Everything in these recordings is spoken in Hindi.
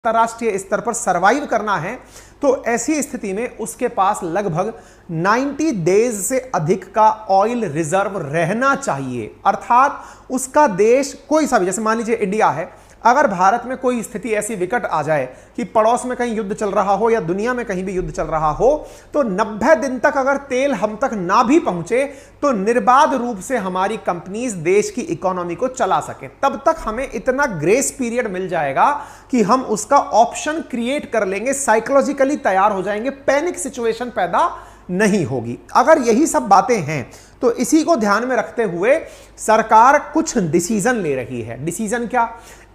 अंतरराष्ट्रीय स्तर पर सरवाइव करना है तो ऐसी स्थिति में उसके पास लगभग 90 डेज से अधिक का ऑयल रिजर्व रहना चाहिए। अर्थात उसका देश कोई सा भी, जैसे मान लीजिए इंडिया है, अगर भारत में कोई स्थिति ऐसी विकट आ जाए कि पड़ोस में कहीं युद्ध चल रहा हो या दुनिया में कहीं भी युद्ध चल रहा हो, तो 90 दिन तक अगर तेल हम तक ना भी पहुंचे तो निर्बाध रूप से हमारी कंपनीज देश की इकोनॉमी को चला सके। तब तक हमें इतना ग्रेस पीरियड मिल जाएगा कि हम उसका ऑप्शन क्रिएट कर लेंगे, साइकोलॉजिकली तैयार हो जाएंगे, पैनिक सिचुएशन पैदा नहीं होगी। अगर यही सब बातें हैं तो इसी को ध्यान में रखते हुए सरकार कुछ डिसीजन ले रही है। डिसीजन क्या?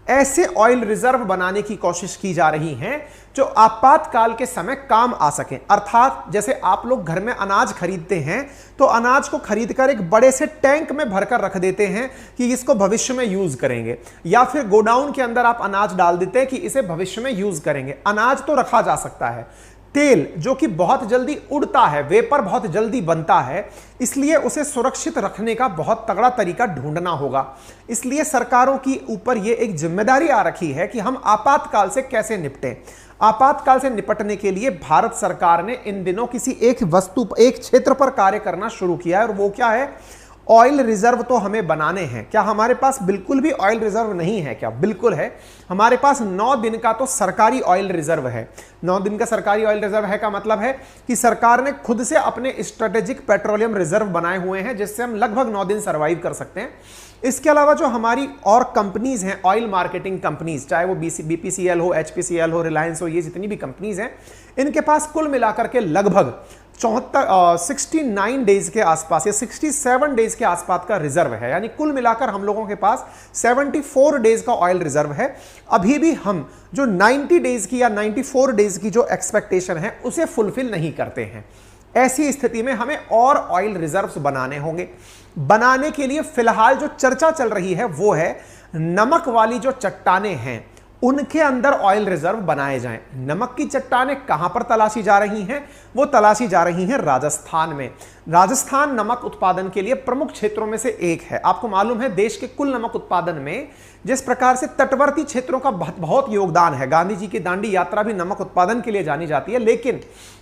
ऐसे ऑयल रिजर्व बनाने की कोशिश की जा रही है जो आपातकाल के समय काम आ सके। अर्थात जैसे आप लोग घर में अनाज खरीदते हैं तो अनाज को खरीदकर एक बड़े से टैंक में भरकर रख देते हैं कि इसको भविष्य में यूज करेंगे, या फिर गोडाउन के अंदर आप अनाज डाल देते हैं कि इसे भविष्य में यूज करेंगे। अनाज तो रखा जा सकता है, तेल जो कि बहुत जल्दी उड़ता है, वेपर बहुत जल्दी बनता है, इसलिए उसे सुरक्षित रखने का बहुत तगड़ा तरीका ढूंढना होगा। इसलिए सरकारों की ऊपर यह एक जिम्मेदारी आ रखी है कि हम आपातकाल से कैसे निपटें। आपातकाल से निपटने के लिए भारत सरकार ने इन दिनों किसी एक क्षेत्र पर कार्य करना शुरू किया है, और वो क्या है? ऑयल रिजर्व तो हमें बनाने हैं। क्या हमारे पास बिल्कुल भी ऑयल रिजर्व नहीं है? क्या बिल्कुल है। हमारे पास 9 दिन का तो सरकारी ऑयल रिजर्व है। 9 दिन का सरकारी ऑयल रिजर्व है का मतलब है कि सरकार ने खुद से अपने स्ट्रेटेजिक पेट्रोलियम रिजर्व बनाए हुए हैं, जिससे हम लगभग 9 दिन सर्वाइव कर सकते हैं। इसके अलावा जो हमारी और कंपनीज हैं, ऑयल मार्केटिंग कंपनीज, चाहे वो बीपीसीएल हो, एचपीसीएल हो, रिलायंस हो, ये जितनी भी कंपनीज हैं, इनके पास कुल मिलाकर के लगभग 69 डेज के आसपास या 67 डेज के आसपास का रिजर्व है। यानी कुल मिलाकर हम लोगों के पास 74 डेज का ऑयल रिजर्व है। अभी भी हम जो 90 डेज की या 94 डेज की जो एक्सपेक्टेशन है उसे फुलफिल नहीं करते हैं। ऐसी स्थिति में हमें और ऑयल रिजर्व्स बनाने होंगे। बनाने के लिए फिलहाल जो चर्चा चल रही है वो है नमक वाली जो चट्टानें हैं उनके अंदर ऑयल रिजर्व बनाए जाएं। नमक की चट्टानें कहां पर तलाशी जा रही हैं? वो तलाशी जा रही हैं राजस्थान में। राजस्थान नमक उत्पादन के लिए प्रमुख क्षेत्रों में से एक है। आपको मालूम है देश के कुल नमक उत्पादन में जिस प्रकार से तटवर्ती क्षेत्रों का बहुत योगदान है, गांधी जी की दांडी यात्रा भी नमक उत्पादन के लिए जानी जाती है, लेकिन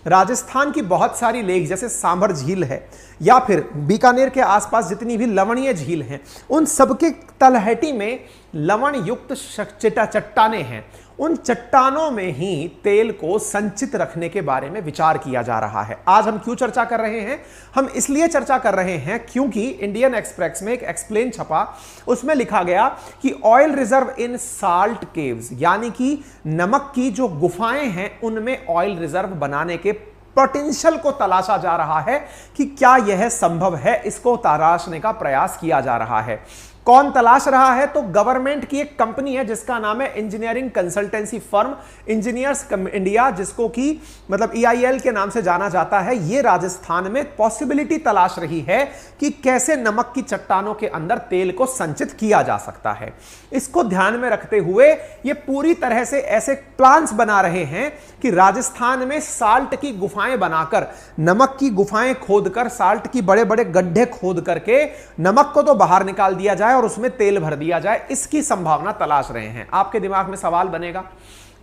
राजस्थान की बहुत सारी लेक जैसे सांभर झील है या फिर बीकानेर के आसपास जितनी भी लवणीय झील हैं, उन सबके तलहटी में लवण युक्त चट्टानें हैं। उन चट्टानों में ही तेल को संचित रखने के बारे में विचार किया जा रहा है। आज हम क्यों चर्चा कर रहे हैं? हम इसलिए चर्चा कर रहे हैं क्योंकि इंडियन एक्सप्रेस में एक एक्सप्लेन छपा, उसमें लिखा गया कि oil reserve in salt caves, यानी कि नमक की जो गुफाएं हैं उनमें ऑयल रिजर्व बनाने के पोटेंशियल को तलाशा जा रहा है कि क्या यह संभव है। इसको तलाशने का प्रयास किया जा रहा है। कौन तलाश रहा है? तो गवर्नमेंट की एक कंपनी है जिसका नाम है engineering consultancy firm engineers India, जिसको कि मतलब EIL के नाम से जाना जाता है। ये राजस्थान में पॉसिबिलिटी तलाश रही है कि कैसे नमक की चट्टानों के अंदर तेल को संचित किया जा सकता है। इसको ध्यान में रखते हुए ये पूरी तरह से ऐसे प्लान्स बना रहे हैं कि राजस्थान में साल्ट की गुफाएं बनाकर, नमक की गुफाएं खोदकर, साल्ट की बड़े बड़े गड्ढे खोद करके नमक को तो बाहर निकाल दिया जाए और उसमें तेल भर दिया जाए। इसकी संभावना तलाश रहे हैं। आपके दिमाग में सवाल बनेगा,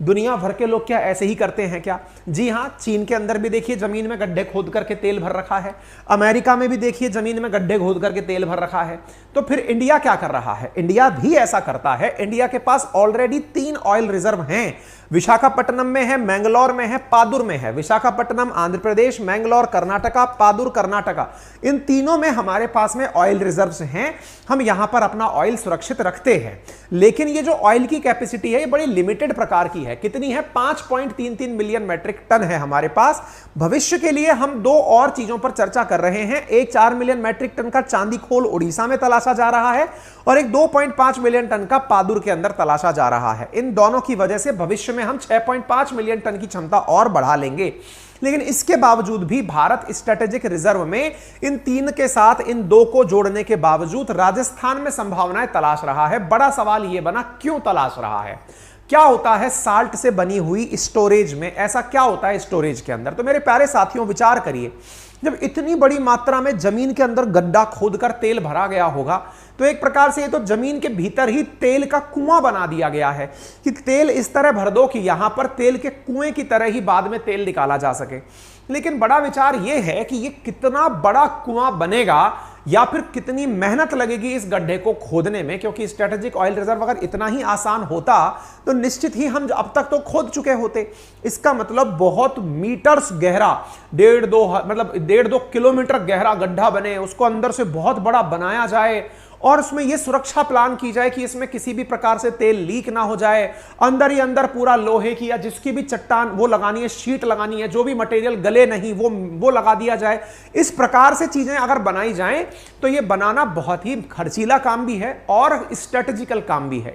दुनिया भर के लोग क्या ऐसे ही करते हैं क्या? जी हां, चीन के अंदर भी देखिए जमीन में गड्ढे खोद करके तेल भर रखा है। अमेरिका में भी देखिए जमीन में गड्ढे खोद करके तेल भर रखा है। तो फिर इंडिया क्या कर रहा है? इंडिया भी ऐसा करता है। इंडिया के पास ऑलरेडी 3 ऑयल रिजर्व हैं। विशाखापट्टनम में है, मैंगलोर में है, पादुर में है। विशाखापट्टनम आंध्र प्रदेश, मैंगलोर कर्नाटका, पादुर कर्नाटका, इन तीनों में हमारे पास में ऑयल रिजर्व्स हैं। हम यहां पर अपना ऑयल सुरक्षित रखते हैं। लेकिन ये जो ऑयल की कैपेसिटी है ये बड़ी लिमिटेड प्रकार की है। कितनी है? 5.33 मिलियन मैट्रिक टन है हमारे पास। भविष्य के लिए हम 2 और चीजों पर चर्चा कर रहे हैं। एक 4 मिलियन मैट्रिक टन का चांदी खोल उड़ीसा में तलाशा जा रहा है और एक 2.5 मिलियन टन का पादुर के अंदर तलाशा जा रहा है। इन दोनों की वजह से भविष्य में हम 6.5 मिलियन टन की क्षमता और बढ़ा लेंगे। लेकिन इसके बावजूद भी भारत स्ट्रेटेजिक रिजर्व में इन 3 के साथ इन 2 को जोड़ने के बावजूद राजस्थान में संभावनाएं तलाश रहा है। बड़ा सवाल यह बना, क्यों तलाश रहा है? क्या होता है साल्ट से बनी हुई स्टोरेज में? ऐसा क्या होता है स्टोरेज के अंदर? तो मेरे प्यारे साथियों विचार करिए, जब इतनी बड़ी मात्रा में जमीन के अंदर गड्ढा खोदकर तेल भरा गया होगा तो एक प्रकार से ये तो जमीन के भीतर ही तेल का कुआं बना दिया गया है कि तेल इस तरह भर दो कि यहां पर तेल के कुएं की तरह ही बाद में तेल निकाला जा सके। लेकिन बड़ा विचार यह है कि ये कितना बड़ा कुआं बनेगा या फिर कितनी मेहनत लगेगी इस गड्ढे को खोदने में, क्योंकि स्ट्रेटेजिक ऑयल रिजर्व अगर इतना ही आसान होता तो निश्चित ही हम अब तक तो खोद चुके होते। इसका मतलब बहुत मीटर्स गहरा, 1.5-2 किलोमीटर गहरा गड्ढा बने, उसको अंदर से बहुत बड़ा बनाया जाए और उसमें यह सुरक्षा प्लान की जाए कि इसमें किसी भी प्रकार से तेल लीक ना हो जाए। अंदर ही अंदर पूरा लोहे की या जिसकी भी चट्टान वो लगानी है, शीट लगानी है, जो भी मटेरियल गले नहीं वो लगा दिया जाए। इस प्रकार से चीजें अगर बनाई जाएं तो यह बनाना बहुत ही खर्चीला काम भी है और स्ट्रेटेजिकल काम भी है।